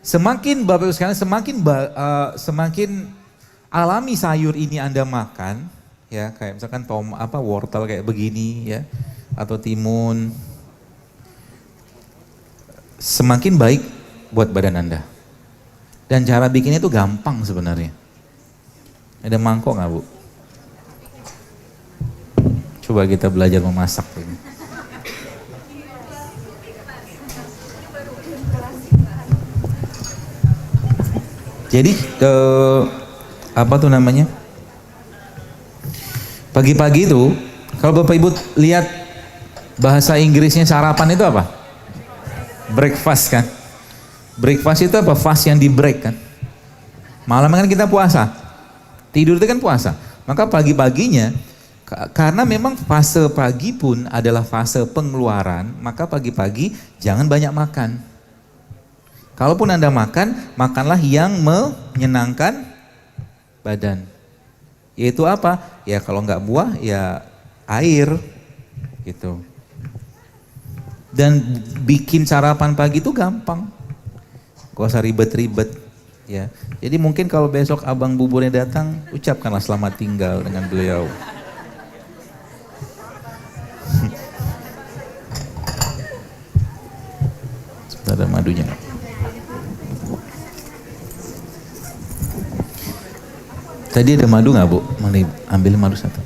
Semakin Bapak Ibu sekalian, semakin alami sayur ini Anda makan, ya kayak misalkan wortel kayak begini ya, atau timun, semakin baik buat badan Anda. Dan cara bikinnya itu gampang sebenarnya. Ada mangkok nggak Bu? Coba kita belajar memasak ini. Jadi pagi-pagi itu kalau Bapak Ibu lihat bahasa Inggrisnya sarapan itu apa? Breakfast kan? Breakfast itu apa? Fast yang di break kan? Malam kan kita puasa, tidur itu kan puasa. Maka pagi-paginya, karena memang fase pagi pun adalah fase pengeluaran, maka pagi-pagi jangan banyak makan. Kalaupun Anda makan, makanlah yang menyenangkan badan. Yaitu apa? Ya kalau nggak buah, ya air gitu. Dan bikin sarapan pagi itu gampang. Gak usah ribet-ribet ya. Jadi mungkin kalau besok abang buburnya datang, ucapkanlah selamat tinggal dengan beliau. Ada madunya. Tadi ada madu nggak Bu? Mau ambil madu satu.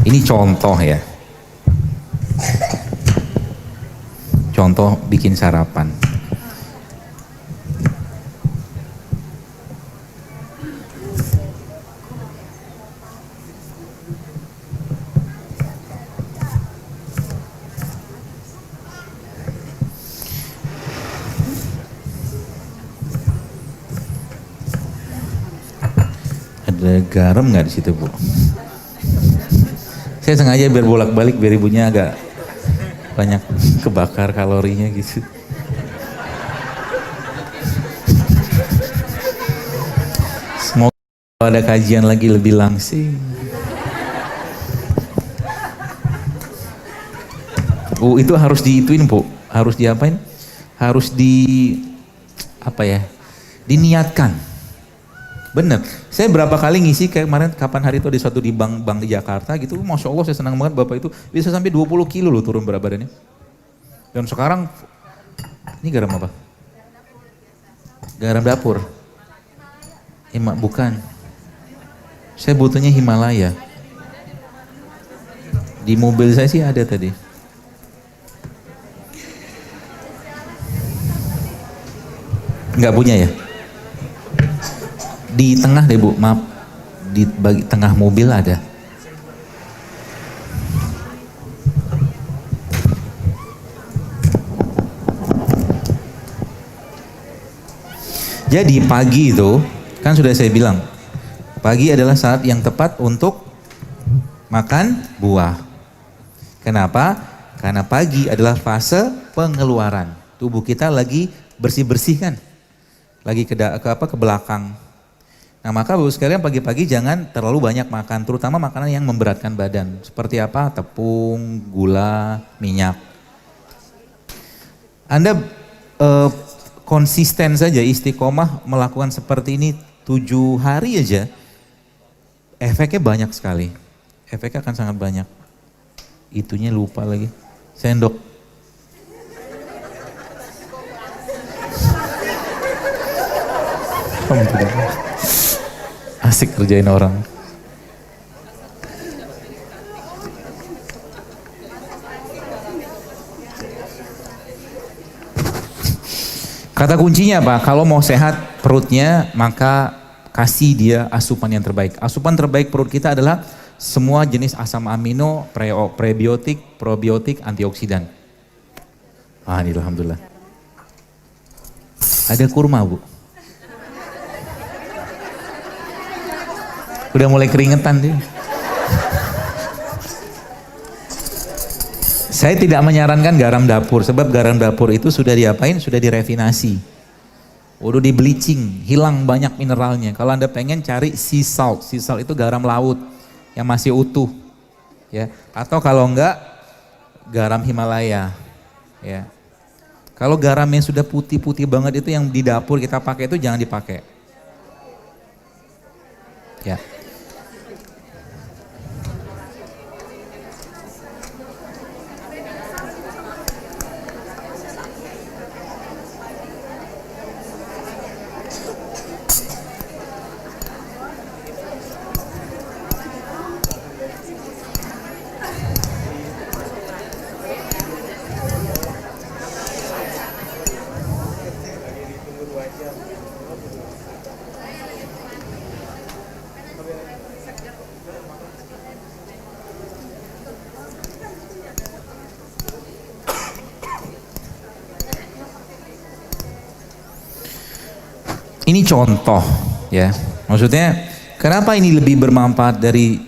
Ini contoh ya. Contoh bikin sarapan. Ada garam nggak di situ Bu? Saya sengaja biar bolak-balik biar ibunya agak banyak kebakar kalorinya gitu. Semoga ada kajian lagi lebih langsing. Itu harus diituin Bu, harus diapain? Harus diniatkan. Bener, saya berapa kali ngisi kayak kemarin kapan hari itu ada suatu di bank di Jakarta gitu, Masya Allah saya senang banget Bapak itu bisa sampai 20 kilo loh turun berat badannya. Dan sekarang, ini garam apa? Garam dapur. Bukan, saya butuhnya Himalaya. Di mobil saya sih ada tadi. Nggak punya ya? Di tengah deh Bu, maaf, di tengah mobil ada. Jadi pagi itu, kan sudah saya bilang, pagi adalah saat yang tepat untuk makan buah. Kenapa? Karena pagi adalah fase pengeluaran. Tubuh kita lagi bersih-bersih kan, lagi ke belakang. Nah maka Bapak sekalian pagi-pagi jangan terlalu banyak makan, terutama makanan yang memberatkan badan. Seperti apa? Tepung, gula, minyak. Anda konsisten saja istiqomah melakukan seperti ini 7 hari aja, efeknya banyak sekali. Efeknya akan sangat banyak. Itunya lupa lagi. Sendok. Asik kerjain orang. Kata kuncinya apa? Kalau mau sehat perutnya, maka kasih dia asupan yang terbaik. Asupan terbaik perut kita adalah semua jenis asam amino, prebiotik, probiotik, antioksidan. Ini alhamdulillah. Ada kurma Bu. Udah mulai keringetan dia. Saya tidak menyarankan garam dapur, sebab garam dapur itu sudah diapain? Sudah direfinasi. Udah di bleaching, hilang banyak mineralnya. Kalau Anda pengen cari sea salt itu garam laut yang masih utuh. Ya, atau kalau enggak garam Himalaya. Ya. Kalau garam yang sudah putih-putih banget itu yang di dapur kita pakai itu jangan dipakai. Ya. Ini contoh ya, maksudnya kenapa ini lebih bermanfaat dari,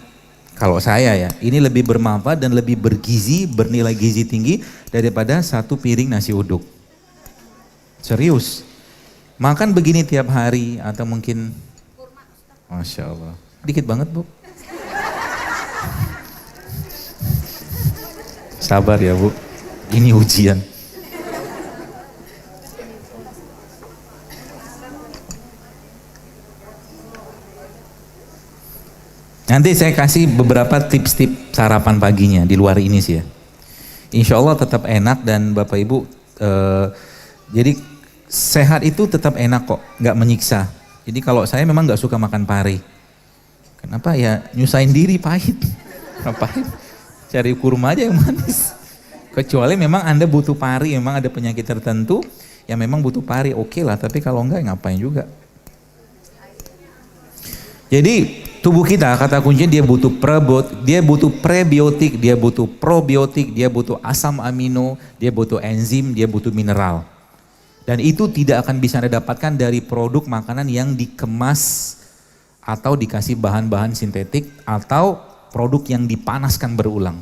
kalau saya ya, ini lebih bermanfaat dan lebih bergizi, bernilai gizi tinggi daripada satu piring nasi uduk. Serius, makan begini tiap hari atau mungkin, Masya Allah, dikit banget Bu. Sabar ya Bu, ini ujian. Nanti saya kasih beberapa tips-tips sarapan paginya di luar ini sih ya. Insya Allah tetap enak dan Bapak Ibu, jadi sehat itu tetap enak kok, nggak menyiksa. Jadi kalau saya memang nggak suka makan pari. Kenapa ya, nyusahin diri, pahit. Ngapain? Cari kurma aja yang manis. Kecuali memang Anda butuh pari, memang ada penyakit tertentu yang memang butuh pari, oke lah. Tapi kalau enggak ngapain juga. Jadi tubuh kita, kata kuncinya dia butuh prebiotik, dia butuh probiotik, dia butuh asam amino, dia butuh enzim, dia butuh mineral. Dan itu tidak akan bisa Anda dapatkan dari produk makanan yang dikemas atau dikasih bahan-bahan sintetik atau produk yang dipanaskan berulang.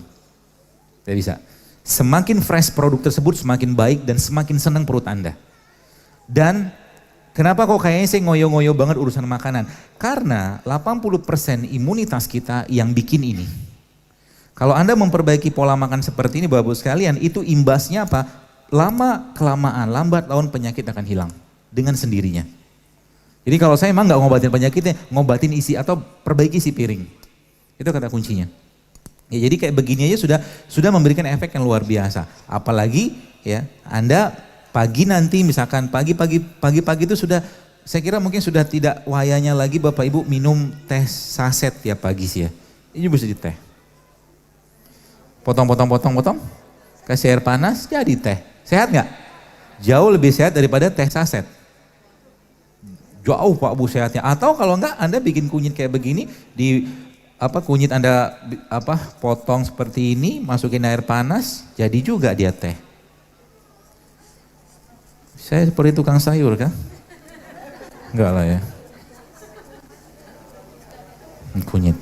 Tidak bisa. Semakin fresh produk tersebut semakin baik dan semakin senang perut Anda. Dan kenapa kok kayaknya saya ngoyo-ngoyo banget urusan makanan? Karena 80% imunitas kita yang bikin ini. Kalau Anda memperbaiki pola makan seperti ini Bapak-Ibu sekalian, itu imbasnya apa? Lama kelamaan, lambat laun penyakit akan hilang dengan sendirinya. Jadi kalau saya emang nggak ngobatin penyakitnya, ngobatin isi atau perbaiki isi piring. Itu kata kuncinya. Ya, jadi kayak begini aja sudah memberikan efek yang luar biasa. Apalagi ya Anda pagi nanti misalkan pagi-pagi itu sudah, saya kira mungkin sudah tidak wayanya lagi Bapak Ibu minum teh saset tiap pagi sih ya. Ini bisa di teh. Potong, kasih air panas jadi teh. Sehat nggak? Jauh lebih sehat daripada teh saset. Jauh Pak Bu sehatnya. Atau kalau enggak Anda bikin kunyit kayak begini, kunyit Anda potong seperti ini, masukin air panas, jadi juga dia teh. Saya seperti tukang sayur kan? Enggak lah ya. Kunyit.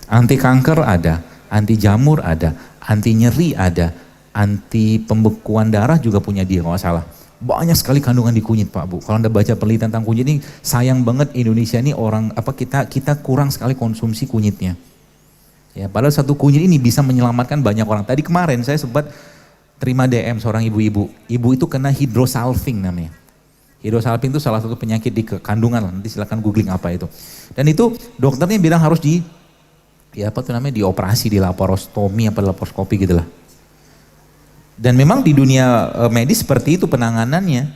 Anti kanker ada, anti jamur ada, anti nyeri ada, anti pembekuan darah juga punya dia kalau nggak salah. Banyak sekali kandungan di kunyit Pak Bu. Kalau Anda baca penelitian tentang kunyit ini, sayang banget Indonesia ini kita kurang sekali konsumsi kunyitnya. Ya, padahal satu kunyit ini bisa menyelamatkan banyak orang. Tadi kemarin saya sempat terima DM seorang ibu-ibu. Ibu itu kena hidrosalping namanya. Hidrosalping itu salah satu penyakit di kandungan. Nanti silakan googling apa itu. Dan itu dokternya bilang harus dioperasi, di laparostomi apa laparoskopi gitu lah. Dan memang di dunia medis seperti itu penanganannya.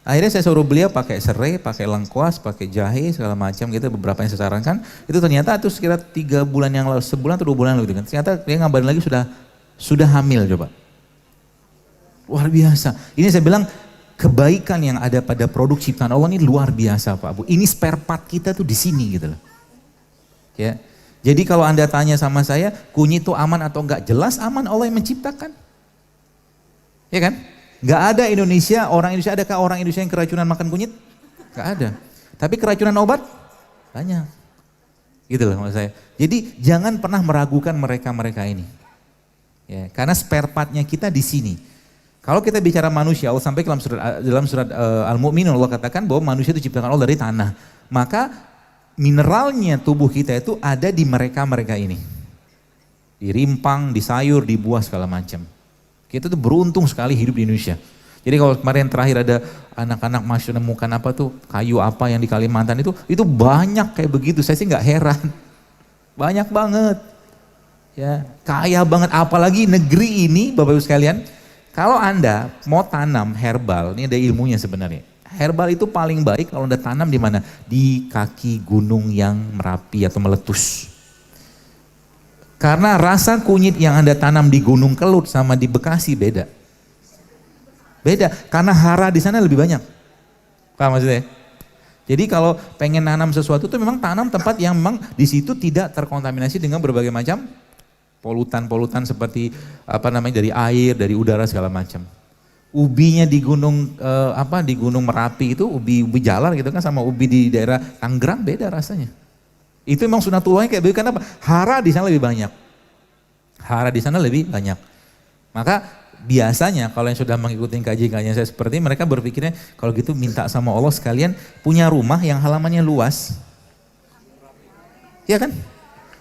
Akhirnya saya suruh beliau pakai serai, pakai lengkuas, pakai jahe segala macam gitu, beberapa yang saya sarankan. Itu ternyata itu sekitar 3 bulan yang lalu, sebulan atau 2 bulan lalu gitu kan. Ternyata dia ngabarin lagi sudah hamil coba. Luar biasa. Ini saya bilang kebaikan yang ada pada produk ciptaan Allah ini luar biasa Pak Bu. Ini spare part kita tuh di sini gitu loh. Ya. Jadi kalau Anda tanya sama saya, kunyit itu aman atau enggak? Jelas aman, Allah yang menciptakan. Ya kan? Gak ada adakah orang Indonesia yang keracunan makan kunyit? Gak ada. Tapi keracunan obat? Banyak. Gitu loh maksud saya. Jadi jangan pernah meragukan mereka ini. Ya, karena spare partnya kita di sini. Kalau kita bicara manusia, Allah sampai dalam surat Al-Mu'minun Allah katakan bahwa manusia itu diciptakan Allah dari tanah. Maka mineralnya tubuh kita itu ada di mereka ini. di rimpang, di sayur, di buah segala macam. Kita tuh beruntung sekali hidup di Indonesia. Jadi kalau kemarin terakhir ada anak-anak masuk nemukan apa tuh kayu apa yang di Kalimantan itu banyak kayak begitu. Saya sih nggak heran, banyak banget, ya kaya banget. Apalagi negeri ini, Bapak Ibu sekalian, kalau Anda mau tanam herbal, ini ada ilmunya sebenarnya. Herbal itu paling baik kalau Anda tanam di mana? Di kaki gunung yang Merapi atau meletus. Karena rasa kunyit yang Anda tanam di Gunung Kelut sama di Bekasi beda. Beda, karena hara di sana lebih banyak. Paham maksudnya? Jadi kalau pengen nanam sesuatu itu memang tanam tempat yang memang di situ tidak terkontaminasi dengan berbagai macam polutan-polutan seperti dari air, dari udara segala macam. Ubinya di gunung di Gunung Merapi itu ubi jalar gitu kan sama ubi di daerah Tangerang beda rasanya. Itu memang sunatullahnya kayak begitu. Kenapa? Hara di sana lebih banyak. Hara di sana lebih banyak. Maka biasanya kalau yang sudah mengikuti kajian-kajian saya seperti ini, mereka berpikirnya kalau gitu minta sama Allah sekalian punya rumah yang halamannya luas. Iya kan?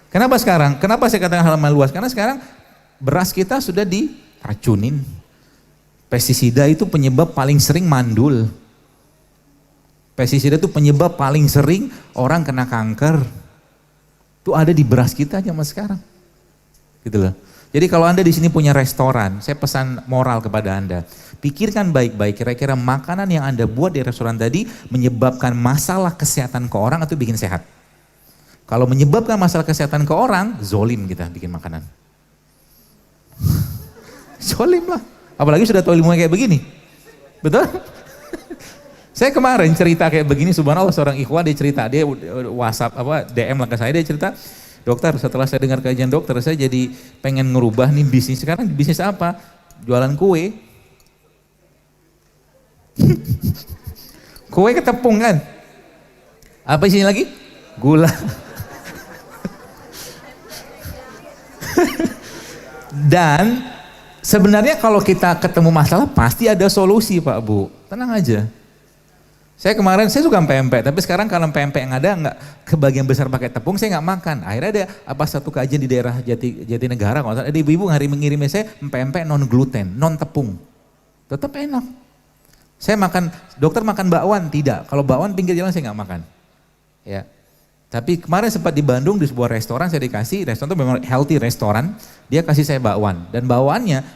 Kenapa sekarang? Kenapa saya katakan halaman luas? Karena sekarang beras kita sudah diracunin. Pestisida itu penyebab paling sering mandul. Pestisida itu penyebab paling sering orang kena kanker. Itu ada di beras kita zaman sekarang. Gitu loh. Jadi kalau Anda di sini punya restoran, saya pesan moral kepada Anda. Pikirkan baik-baik kira-kira makanan yang Anda buat di restoran tadi menyebabkan masalah kesehatan ke orang atau bikin sehat. Kalau menyebabkan masalah kesehatan ke orang, zolim kita bikin makanan. Zolim lah. Apalagi sudah tahu ilmunya kayak begini. Betul? Saya kemarin cerita kayak begini, subhanallah seorang ikhwan dia cerita, dia WhatsApp DM lah ke saya, dia cerita, dokter setelah saya dengar kajian dokter saya jadi pengen ngerubah nih bisnis. Sekarang bisnis apa? Jualan kue. Kue ketepung kan? Apa isinya lagi? Gula. Dan sebenarnya kalau kita ketemu masalah pasti ada solusi Pak Bu. Tenang aja. Saya kemarin, saya suka pempek, tapi sekarang kalau pempek yang ada nggak kebagian besar pakai tepung, saya nggak makan. Akhirnya ada satu kajian di daerah Jatinegara, kalau ada ibu-ibu mengirimnya saya pempek non gluten, non tepung, tetap enak. Saya makan, dokter makan bakwan tidak, kalau bakwan pinggir jalan saya nggak makan. Ya, tapi kemarin sempat di Bandung di sebuah restoran saya dikasih, restoran itu memang healthy restoran, dia kasih saya bakwan dan bakwannya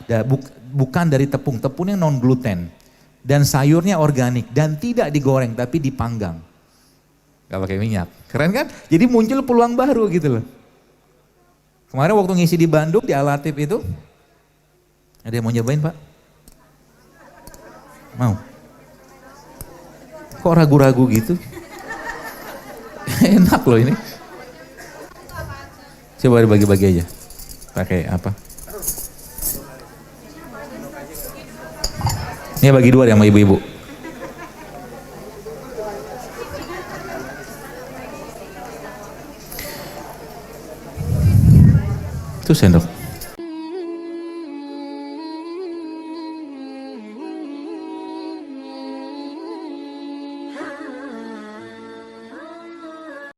bukan dari tepung, tepungnya non gluten. Dan sayurnya organik dan tidak digoreng tapi dipanggang. Gak pakai minyak. Keren kan? Jadi muncul peluang baru gitu loh. Kemarin waktu ngisi di Bandung di Al-Latif itu, ada yang mau nyobain Pak? Mau? Kok ragu-ragu gitu? Enak loh ini. Coba dibagi-bagi aja. Pakai apa? Ini bagi dua ya sama ibu-ibu. Itu sendok.